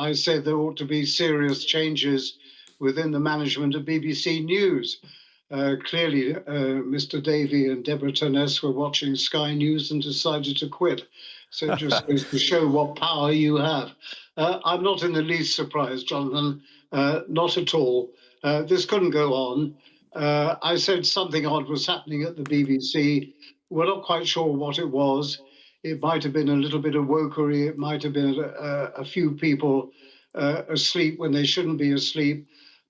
I said there ought to be serious changes within the management of BBC News. Clearly, Mr. Davey and Deborah Turness were watching Sky News and decided to quit. So it just goes to show what power you have. I'm not in the least surprised, Jonathan, not at all. This couldn't go on. I said something odd was happening at the BBC. We're not quite sure what it was. It might have been a little bit of wokery. It might have been a few people asleep when they shouldn't be asleep.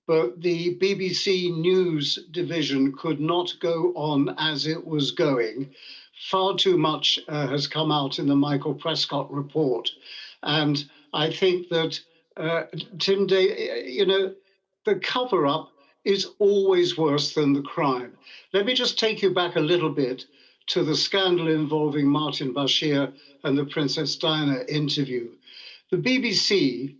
But the BBC News division could not go on as it was going. Far too much has come out in the Michael Prescott report. And I think that, Tim Day, the cover-up is always worse than the crime. Let me just take you back a little bit to the scandal involving Martin Bashir and the Princess Diana interview. The BBC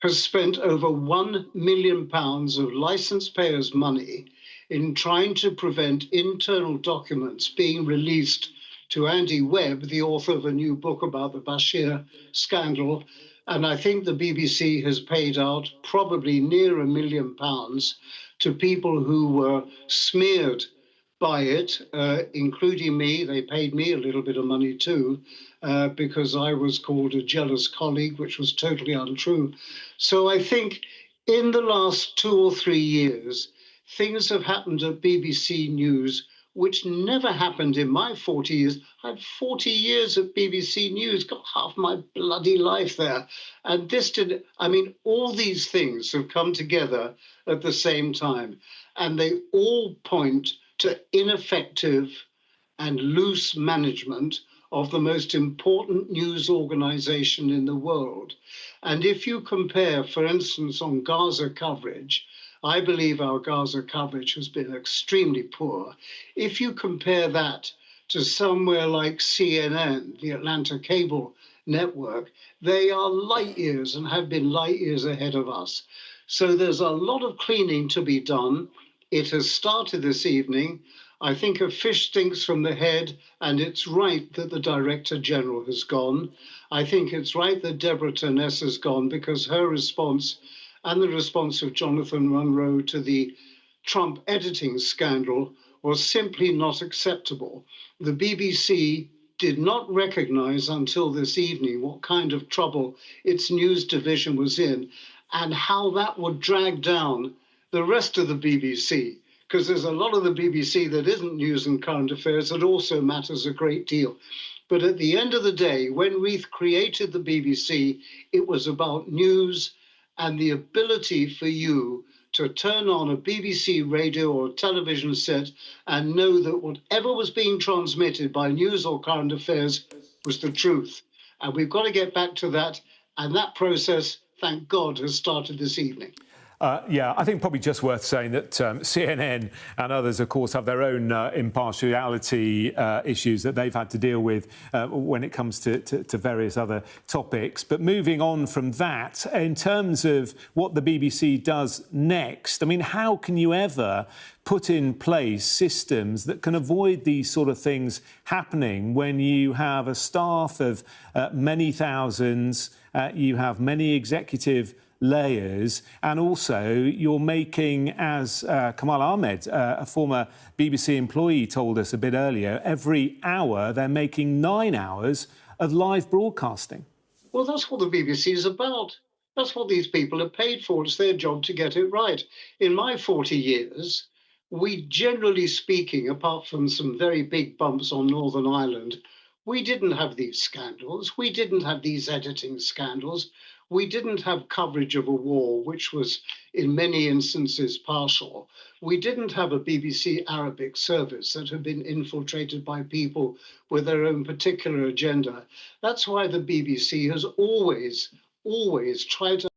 has spent over £1 million of licence payers' money in trying to prevent internal documents being released to Andy Webb, the author of a new book about the Bashir scandal. And I think the BBC has paid out probably near £1 million to people who were smeared by it, including me. They paid me a little bit of money too, because I was called a jealous colleague, which was totally untrue. So I think in the last 2 or 3 years, things have happened at BBC News which never happened in my 40 years. I had 40 years at BBC News, got half my bloody life there. And all these things have come together at the same time. And they all point to ineffective and loose management of the most important news organization in the world. And if you compare, for instance, on Gaza coverage, I believe our Gaza coverage has been extremely poor. If you compare that to somewhere like CNN, the Atlanta cable network, they are light years and have been light years ahead of us. So there's a lot of cleaning to be done. It has started this evening. I think a fish stinks from the head, and it's right that the Director General has gone. I think it's right that Deborah Turness has gone, because her response and the response of Jonathan Munro to the Trump editing scandal was simply not acceptable. The BBC did not recognize until this evening what kind of trouble its news division was in and how that would drag down the rest of the BBC, because there's a lot of the BBC that isn't news and current affairs that also matters a great deal. But at the end of the day, when Reith created the BBC, it was about news and the ability for you to turn on a BBC radio or television set and know that whatever was being transmitted by news or current affairs was the truth. And we've got to get back to that. And that process, thank God, has started this evening. Yeah, I think probably just worth saying that CNN and others, of course, have their own impartiality issues that they've had to deal with when it comes to various other topics. But moving on from that, in terms of what the BBC does next, I mean, how can you ever put in place systems that can avoid these sort of things happening when you have a staff of many thousands, you have many executive layers, and also you're making, as Kamal Ahmed, a former BBC employee, told us a bit earlier, every hour they're making 9 hours of live broadcasting. Well, that's what the BBC is about. That's what these people are paid for. It's their job to get it right. In my 40 years, we, generally speaking, apart from some very big bumps on Northern Ireland, we didn't have these scandals. We didn't have these editing scandals. We didn't have coverage of a war, which was in many instances partial. We didn't have a BBC Arabic service that had been infiltrated by people with their own particular agenda. That's why the BBC has always tried to